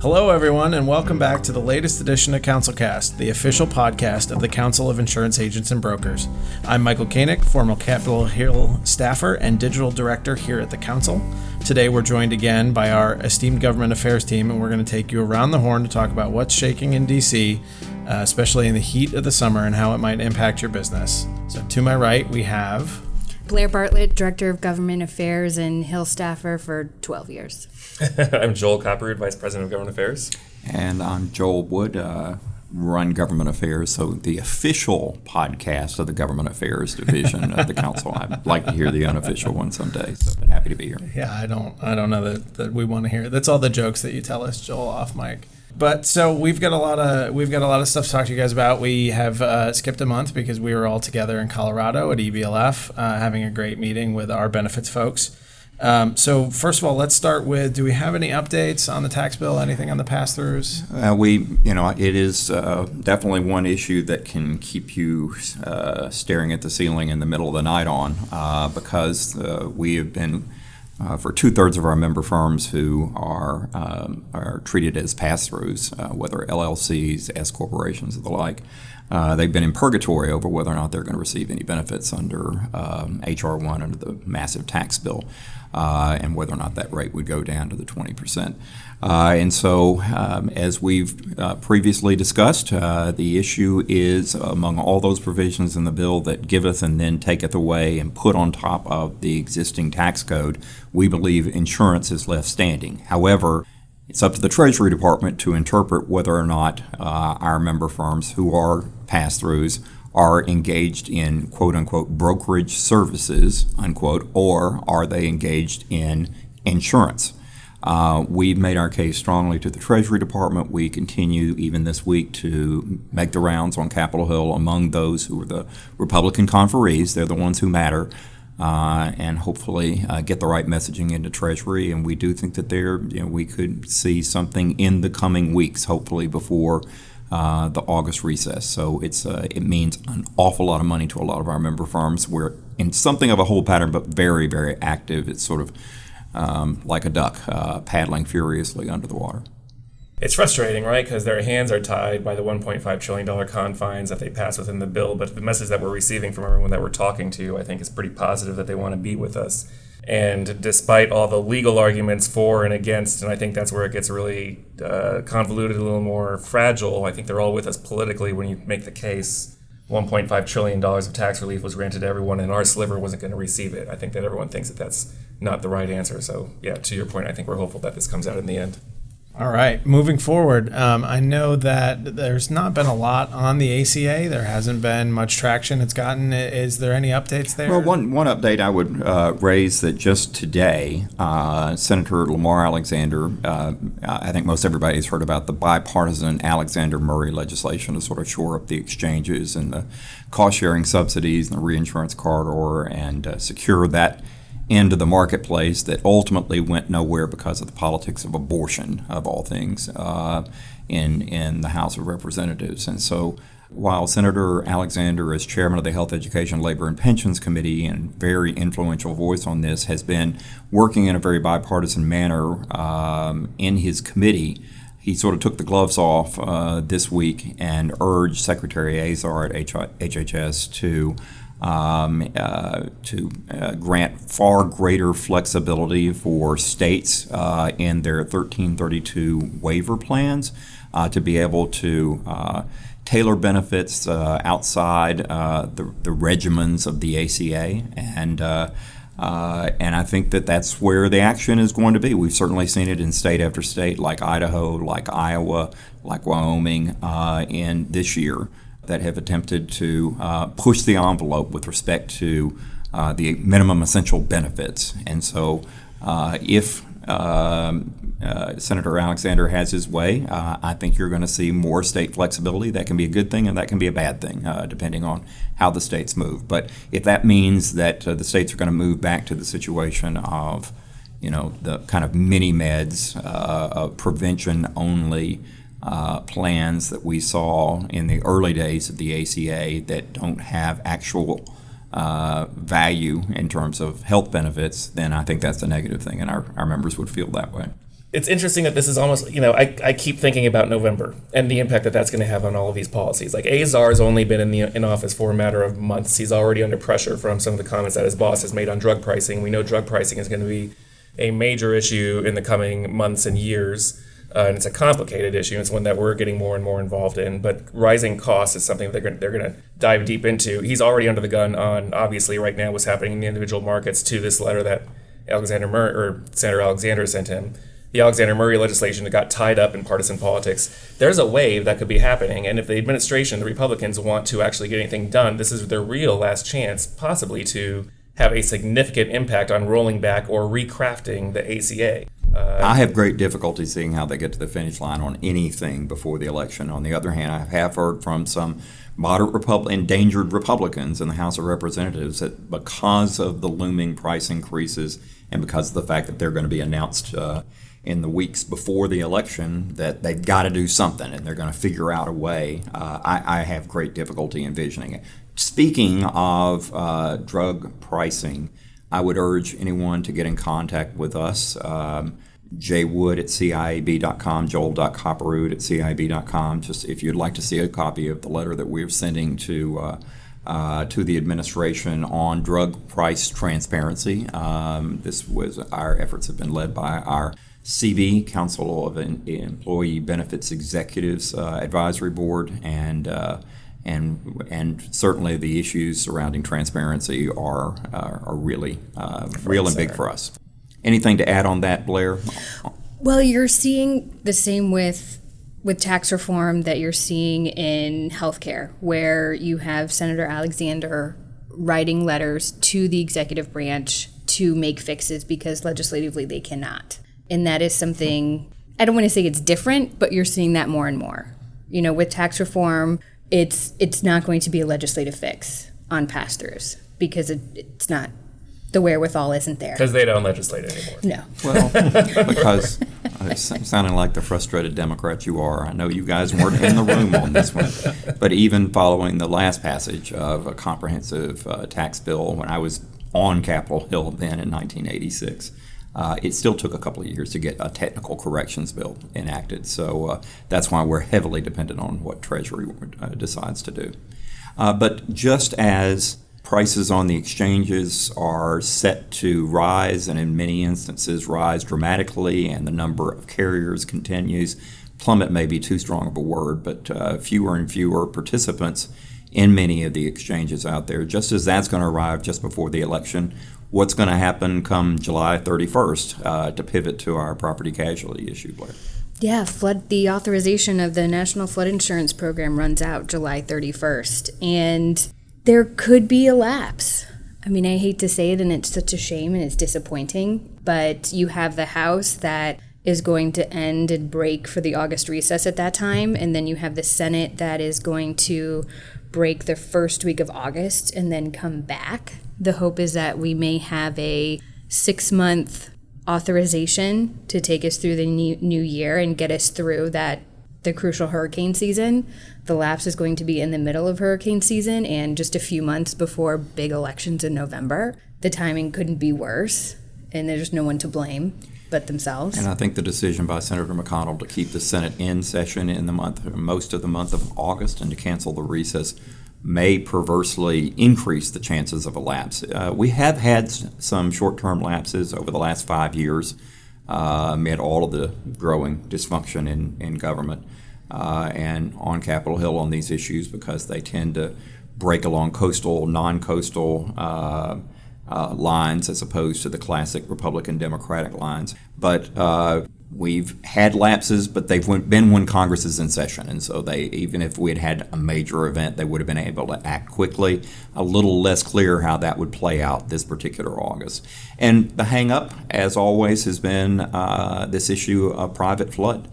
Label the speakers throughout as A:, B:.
A: Hello, everyone, and welcome back to the latest edition of CouncilCast, the official podcast of the Council of Insurance Agents and Brokers. I'm Michael Koenig, former Capitol Hill staffer and digital director here at the Council. Today, we're joined again by our esteemed government affairs team, and we're going to take you around the horn to talk about what's shaking in D.C., especially in the heat of the summer, and how it might impact your business. So, to my right, we have
B: Blair Bartlett, Director of Government Affairs and Hill staffer for 12 years.
C: I'm Joel Copperwood, Vice President of Government Affairs.
D: And I'm Joel Wood, run Government Affairs, so the official podcast of the Government Affairs Division of the Council. I'd like to hear the unofficial one someday, so I'm happy to be here.
A: Yeah, I don't know that we want to hear it. That's all the jokes that you tell us, Joel, off mic. But so we've got a lot of stuff to talk to you guys about. We have skipped a month because we were all together in Colorado at EBLF, having a great meeting with our benefits folks. So first of all, let's start with, do we have any updates on the tax bill? Anything on the pass-throughs?
D: It is definitely one issue that can keep you staring at the ceiling in the middle of the night on, because we have been for 2/3 of our member firms who are treated as pass-throughs, whether LLCs, S corporations, or the like. They've been in purgatory over whether or not they're going to receive any benefits under H.R. 1 under the massive tax bill, and whether or not that rate would go down to the 20%. And so, as we've previously discussed, the issue is among all those provisions in the bill that giveth and then taketh away and put on top of the existing tax code, we believe insurance is left standing. However, it's up to the Treasury Department to interpret whether or not our member firms who are pass-throughs are engaged in quote-unquote brokerage services, unquote, or are they engaged in insurance. We've made our case strongly to the Treasury Department. We continue even this week to make the rounds on Capitol Hill among those who are the Republican conferees. They're the ones who matter. And hopefully get the right messaging into Treasury. And we do think that we could see something in the coming weeks, hopefully before the August recess. So it means an awful lot of money to a lot of our member firms. We're in something of a hold pattern, but very, very active. It's sort of like a duck paddling furiously under the water.
C: It's frustrating, right? Because their hands are tied by the $1.5 trillion confines that they pass within the bill. But the message that we're receiving from everyone that we're talking to, I think, is pretty positive that they want to be with us. And despite all the legal arguments for and against, and I think that's where it gets really convoluted, a little more fragile, I think they're all with us politically when you make the case $1.5 trillion of tax relief was granted to everyone and our sliver wasn't going to receive it. I think that everyone thinks that that's not the right answer. So, yeah, to your point, I think we're hopeful that this comes out in the end.
A: All right, moving forward, I know that there's not been a lot on the ACA. There hasn't been much traction it's gotten. Is there any updates there?
D: Well, one update I would raise that just today, Senator Lamar Alexander, I think most everybody's heard about the bipartisan Alexander-Murray legislation to sort of shore up the exchanges and the cost-sharing subsidies and the reinsurance corridor and secure that into the marketplace that ultimately went nowhere because of the politics of abortion, of all things, in the House of Representatives. And so while Senator Alexander, as chairman of the Health, Education, Labor, and Pensions Committee and very influential voice on this, has been working in a very bipartisan manner in his committee, he sort of took the gloves off this week and urged Secretary Azar at HHS to grant far greater flexibility for states in their 1332 waiver plans to be able to tailor benefits outside the regimens of the ACA. And I think that that's where the action is going to be. We've certainly seen it in state after state like Idaho, like Iowa, like Wyoming in this year, that have attempted to push the envelope with respect to the minimum essential benefits. And so if Senator Alexander has his way, I think you're going to see more state flexibility. That can be a good thing and that can be a bad thing, depending on how the states move. But if that means that the states are going to move back to the situation of, the kind of mini-meds, of prevention-only plans that we saw in the early days of the ACA that don't have actual value in terms of health benefits, then I think that's a negative thing, and our members would feel that way.
C: it's interesting that this is almost, I keep thinking about November and the impact that that's going to have on all of these policies. Like Azar's only been in office for a matter of months. He's already under pressure from some of the comments that his boss has made on drug pricing. We know drug pricing is going to be a major issue in the coming months and years. And it's a complicated issue. It's one that we're getting more and more involved in. But rising costs is something they're going to dive deep into. He's already under the gun on, obviously, right now what's happening in the individual markets to this letter that Senator Alexander sent him. The Alexander Murray legislation that got tied up in partisan politics. There's a wave that could be happening, and if the administration, the Republicans, want to actually get anything done, this is their real last chance, possibly, to have a significant impact on rolling back or recrafting the ACA.
D: I have great difficulty seeing how they get to the finish line on anything before the election. On the other hand, I have heard from some moderate endangered Republicans in the House of Representatives that because of the looming price increases and because of the fact that they're going to be announced in the weeks before the election, that they've got to do something and they're going to figure out a way. I have great difficulty envisioning it. Speaking of drug pricing, I would urge anyone to get in contact with us. jwood at CIAB.com, joel.copperroot at CIAB.com. Just if you'd like to see a copy of the letter that we're sending to the administration on drug price transparency. Our efforts have been led by our CB, Council of Employee Benefits Executives Advisory Board, and certainly the issues surrounding transparency are really real and big for us. Anything to add on that, Blair?
B: Well, you're seeing the same with tax reform that you're seeing in healthcare, where you have Senator Alexander writing letters to the executive branch to make fixes because legislatively they cannot. And that is something, I don't want to say it's different, but you're seeing that more and more. With tax reform, it's not going to be a legislative fix on pass-throughs because it's not. The wherewithal isn't there.
C: Because they don't legislate anymore.
B: No.
D: Well, because sounding like the frustrated Democrat you are, I know you guys weren't in the room on this one, but even following the last passage of a comprehensive tax bill when I was on Capitol Hill then in 1986, it still took a couple of years to get a technical corrections bill enacted. So that's why we're heavily dependent on what Treasury decides to do. But just as prices on the exchanges are set to rise and in many instances rise dramatically, and the number of carriers continues. Plummet may be too strong of a word, but fewer and fewer participants in many of the exchanges out there. Just as that's going to arrive just before the election, what's going to happen come July 31st to pivot to our property casualty issue, Blair?
B: Yeah, the authorization of the National Flood Insurance Program runs out July 31st, and there could be a lapse. I mean, I hate to say it, and it's such a shame and it's disappointing, but you have the House that is going to end and break for the August recess at that time, and then you have the Senate that is going to break the first week of August and then come back. The hope is that we may have a 6-month authorization to take us through the new year and get us through the crucial hurricane season. The lapse is going to be in the middle of hurricane season and just a few months before big elections in November. The timing couldn't be worse, and there's no one to blame but themselves.
D: And I think the decision by Senator McConnell to keep the Senate in session in most of the month of August and to cancel the recess may perversely increase the chances of a lapse. We have had some short-term lapses over the last 5 years amid all of the growing dysfunction in government and on Capitol Hill on these issues, because they tend to break along coastal, non-coastal lines as opposed to the classic Republican-Democratic lines. But we've had lapses, but they've been when Congress is in session, and so even if we had a major event, they would have been able to act quickly. A little less clear how that would play out this particular August. And the hang-up, as always, has been this issue of private flood.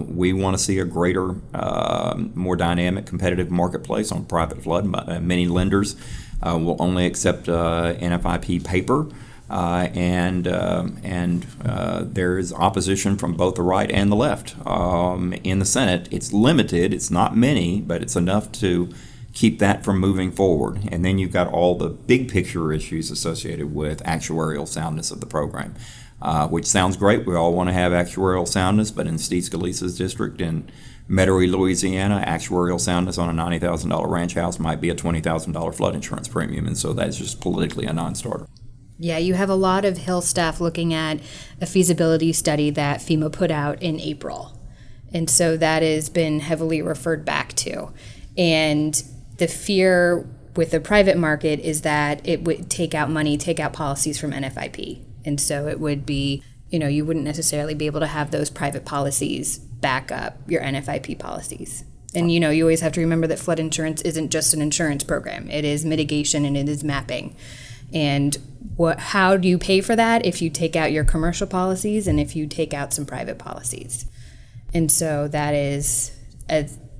D: We want to see a greater, more dynamic, competitive marketplace on private flood. Many lenders will only accept NFIP paper. And there is opposition from both the right and the left. In the Senate, it's limited. It's not many, but it's enough to keep that from moving forward. And then you've got all the big picture issues associated with actuarial soundness of the program, which sounds great. We all want to have actuarial soundness, but in Steve Scalise's district in Metairie, Louisiana, actuarial soundness on a $90,000 ranch house might be a $20,000 flood insurance premium, and so that's just politically a non-starter.
B: Yeah, you have a lot of Hill staff looking at a feasibility study that FEMA put out in April. And so that has been heavily referred back to. And the fear with the private market is that it would take out policies from NFIP. And so it would be, you wouldn't necessarily be able to have those private policies back up your NFIP policies. And, you always have to remember that flood insurance isn't just an insurance program. It is mitigation and it is mapping. And how do you pay for that? If you take out your commercial policies and if you take out some private policies. And so that is,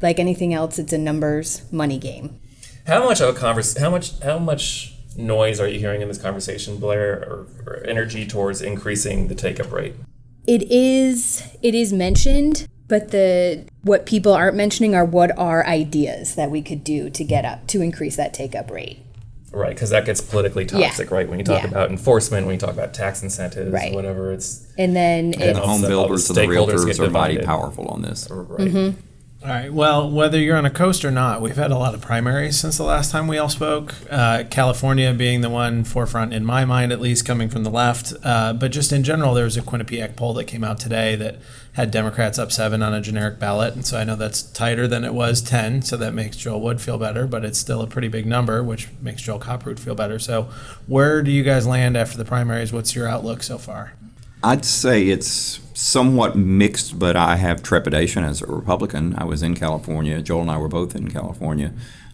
B: like anything else, it's a numbers money game.
C: How much of a how much noise are you hearing in this conversation, Blair, or energy towards increasing the take-up rate?
B: It is mentioned, but what people aren't mentioning are what are ideas that we could do to increase that take-up rate.
C: Right, because that gets politically toxic, right? When you talk about enforcement, when you talk about tax incentives, whatever, it's...
B: And then...
D: And the home builders and the realtors are mighty powerful on this.
C: Right.
B: Mm-hmm.
A: All right. Well, whether you're on a coast or not, we've had a lot of primaries since the last time we all spoke. California being the one forefront in my mind, at least coming from the left. But just in general, there was a Quinnipiac poll that came out today that had Democrats up 7 on a generic ballot. And so I know that's tighter than it was 10. So that makes Joel Wood feel better, but it's still a pretty big number, which makes Joel Copperwood feel better. So where do you guys land after the primaries? What's your outlook so far?
D: I'd say it's somewhat mixed, but I have trepidation as a Republican. I was in California. Joel and I were both in California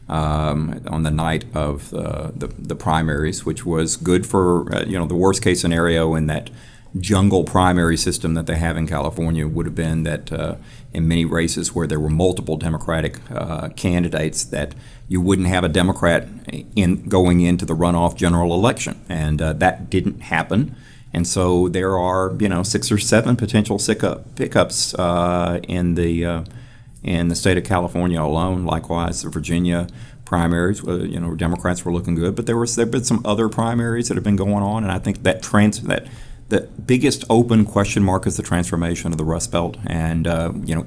D: on the night of the primaries, which was good for, the worst case scenario in that jungle primary system that they have in California would have been that in many races where there were multiple Democratic candidates that you wouldn't have a Democrat going into the runoff general election. And that didn't happen. And so there are, 6 or 7 potential pickups in the state of California alone. Likewise, the Virginia primaries, Democrats were looking good, but there've been some other primaries that have been going on, and I think that the biggest open question mark is the transformation of the Rust Belt, and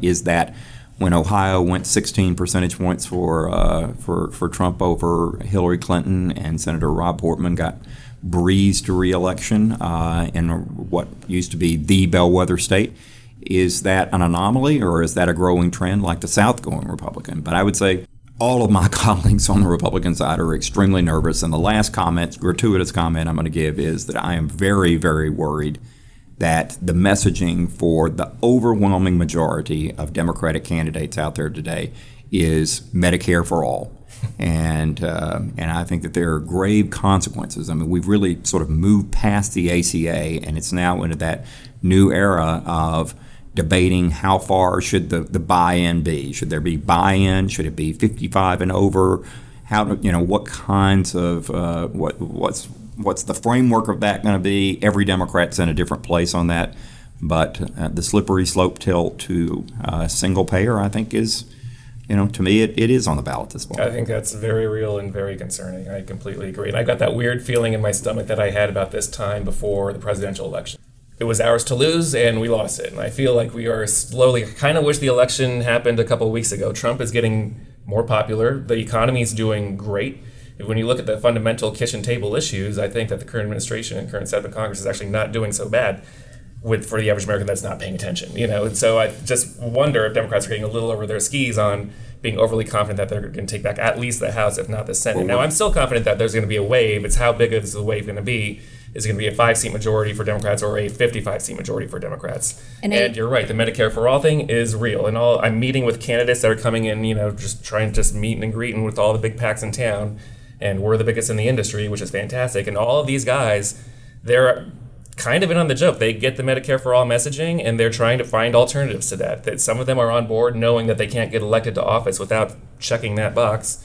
D: is that when Ohio went 16 percentage points for Trump over Hillary Clinton, and Senator Rob Portman got breezed to re-election in what used to be the bellwether state. Is that an anomaly, or is that a growing trend like the South going Republican? But I would say all of my colleagues on the Republican side are extremely nervous. And the last gratuitous comment I'm going to give is that I am very, very worried that the messaging for the overwhelming majority of Democratic candidates out there today is Medicare for all. And I think that there are grave consequences. I mean, we've really sort of moved past the ACA, and it's now into that new era of debating how far should the buy-in be. Should there be buy-in? Should it be 55 and over? What kinds of what's the framework of that going to be? Every Democrat's in a different place on that, but the slippery slope tilt to single payer, I think, is. To me, it is on the ballot this fall.
C: I think that's very real and very concerning. I completely agree. And I got that weird feeling in my stomach that I had about this time before the presidential election. It was ours to lose, and we lost it. And I feel like we are slowly, I kind of wish the election happened a couple of weeks ago. Trump is getting more popular. The economy is doing great. When you look at the fundamental kitchen table issues, I think that the current administration and current set of Congress is actually not doing so bad. For the average American that's not paying attention, and so I just wonder if Democrats are getting a little over their skis on being overly confident that they're going to take back at least the House, if not the Senate. Now, I'm still confident that there's going to be a wave. It's how big is the wave going to be? Is it going to be a 5-seat majority for Democrats or a 55-seat majority for Democrats? And you're right, the Medicare for All thing is real. And I'm meeting with candidates that are coming in, just trying to meet and greeting with all the big PACs in town, and we're the biggest in the industry, which is fantastic. And all of these guys, they're kind of in on the joke. They get the Medicare for All messaging, and they're trying to find alternatives to that. That some of them are on board knowing that they can't get elected to office without checking that box.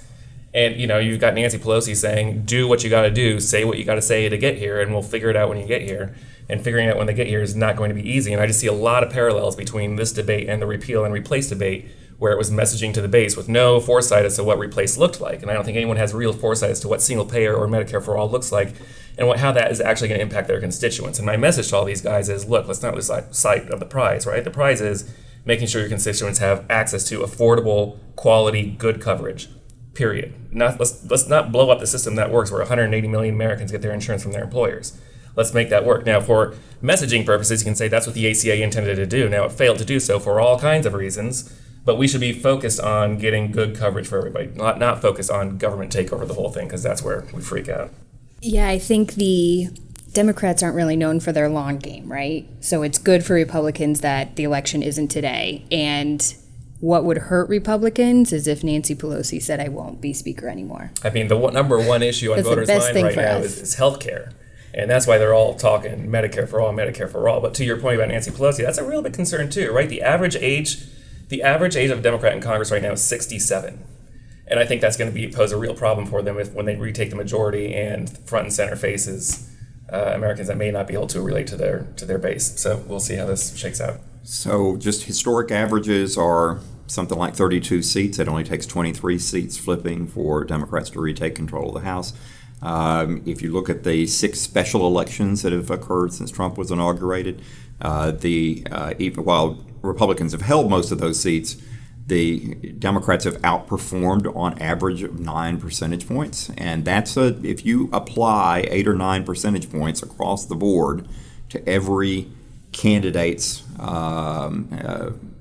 C: And, you've got Nancy Pelosi saying, do what you got to do, say what you got to say to get here, and we'll figure it out when you get here. And figuring out when they get here is not going to be easy. And I just see a lot of parallels between this debate and the repeal and replace debate, where it was messaging to the base with no foresight as to what replace looked like. And I don't think anyone has real foresight as to what single payer or Medicare for all looks like and how that is actually going to impact their constituents. And my message to all these guys is, look, let's not lose sight of the prize, right? The prize is making sure your constituents have access to affordable, quality, good coverage, period. Let's not blow up the system that works where 180 million Americans get their insurance from their employers. Let's make that work. Now, for messaging purposes, you can say that's what the ACA intended to do. Now, it failed to do so for all kinds of reasons. But we should be focused on getting good coverage for everybody, not focus on government takeover of the whole thing, because that's where we freak out.
B: Yeah, I think the Democrats aren't really known for their long game, right? So it's good for Republicans that the election isn't today. And what would hurt Republicans is if Nancy Pelosi said, I won't be speaker anymore.
C: I mean, the number one issue on voters' mind right now is health care. And that's why they're all talking Medicare for all, Medicare for all. But to your point about Nancy Pelosi, that's a real big concern too, right? The average age of a Democrat in Congress right now is 67. And I think that's going to pose a real problem for them when they retake the majority and front and center faces Americans that may not be able to relate to their base. So we'll see how this shakes out.
D: So just historic averages are something like 32 seats. It only takes 23 seats flipping for Democrats to retake control of the House. If you look at the 6 special elections that have occurred since Trump was inaugurated, even while Republicans have held most of those seats, the Democrats have outperformed on average of 9 percentage points. And if you apply 8 or 9 percentage points across the board to every candidate's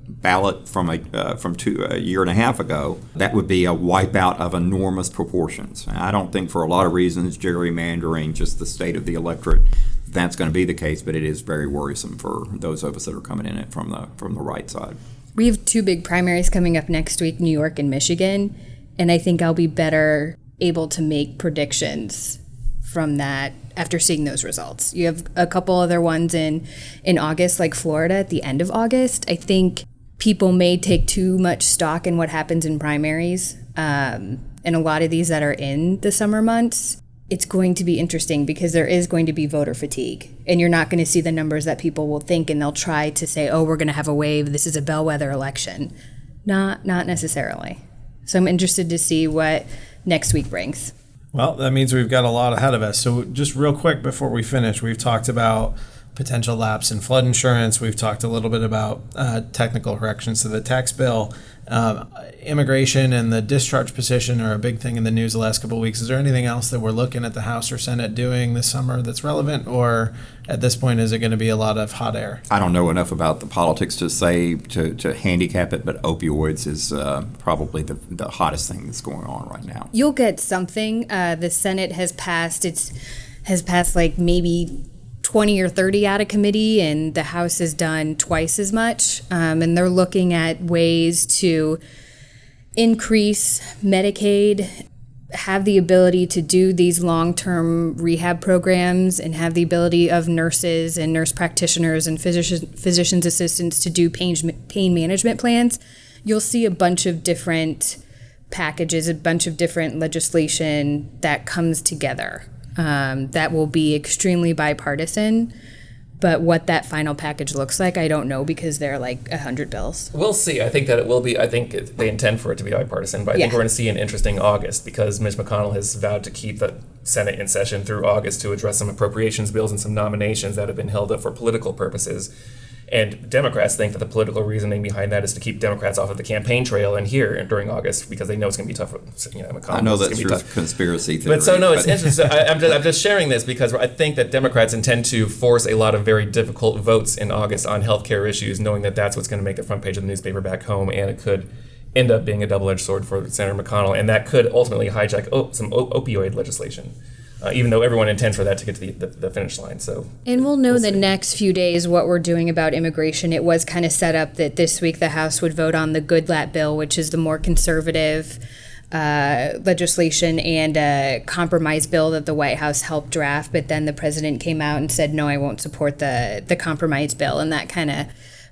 D: ballot from a year and a half ago, that would be a wipeout of enormous proportions. And I don't think, for a lot of reasons, gerrymandering, just the state of the electorate, that's going to be the case, but it is very worrisome for those of us that are coming in it from the right side.
B: We have 2 big primaries coming up next week, New York and Michigan, and I think I'll be better able to make predictions from that after seeing those results. You have a couple other ones in August, like Florida at the end of August. I think people may take too much stock in what happens in primaries, and a lot of these that are in the summer months. It's going to be interesting because there is going to be voter fatigue, and you're not going to see the numbers that people will think, and they'll try to say, oh, we're going to have a wave. This is a bellwether election. Not necessarily. So I'm interested to see what next week brings.
A: Well, that means we've got a lot ahead of us. So just real quick before we finish, we've talked about potential lapse in flood insurance. We've talked a little bit about technical corrections to the tax bill. Immigration and the discharge petition are a big thing in the news the last couple of weeks. Is there anything else that we're looking at the House or Senate doing this summer that's relevant, or at this point is it going to be a lot of hot air?
D: I don't know enough about the politics to say to handicap it, but opioids is probably the hottest thing that's going on right now.
B: You'll get something. The Senate has passed like maybe 20 or 30 out of committee, and the House has done twice as much. And they're looking at ways to increase Medicaid, have the ability to do these long-term rehab programs, and have the ability of nurses and nurse practitioners and physician's assistants to do pain management plans. You'll see a bunch of different packages, a bunch of different legislation that comes together. That will be extremely bipartisan, but what that final package looks like, I don't know, because there are like 100 bills.
C: We'll see. I think that it will be. I think they intend for it to be bipartisan, but I think we're going to see an interesting August because Mitch McConnell has vowed to keep the Senate in session through August to address some appropriations bills and some nominations that have been held up for political purposes. And Democrats think that the political reasoning behind that is to keep Democrats off of the campaign trail and here during August because they know it's going to be tough. McConnell,
D: I know that's your conspiracy theory.
C: But it's interesting. I'm just sharing this because I think that Democrats intend to force a lot of very difficult votes in August on healthcare issues, knowing that that's what's going to make the front page of the newspaper back home, and it could end up being a double-edged sword for Senator McConnell, and that could ultimately hijack some opioid legislation. Even though everyone intends for that to get to the finish line.
B: And we'll know the next few days what we're doing about immigration. It was kind of set up that this week the House would vote on the Goodlatte bill, which is the more conservative legislation and a compromise bill that the White House helped draft. But then the president came out and said, no, I won't support the compromise bill. And that kind of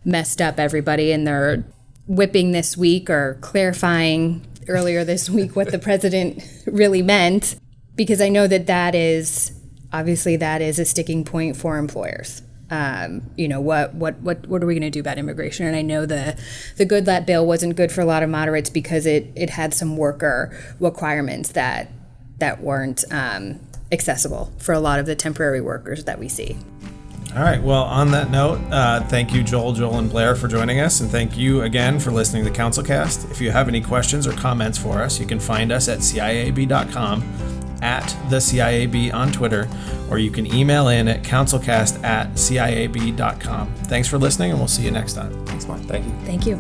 B: messed up everybody. And they're whipping this week or clarifying earlier this week what the president really meant. Because I know that is a sticking point for employers. What are we going to do about immigration? And I know the Good Lap bill wasn't good for a lot of moderates because it had some worker requirements that weren't accessible for a lot of the temporary workers that we see.
A: All right. Well, on that note, thank you, Joel, and Blair, for joining us. And thank you again for listening to the CouncilCast. If you have any questions or comments for us, you can find us at ciab.com, at the CIAB on Twitter, or you can email in at councilcast@ciab.com. Thanks for listening, and we'll see you next time.
C: Thanks, Mark. Thank you.
B: Thank you.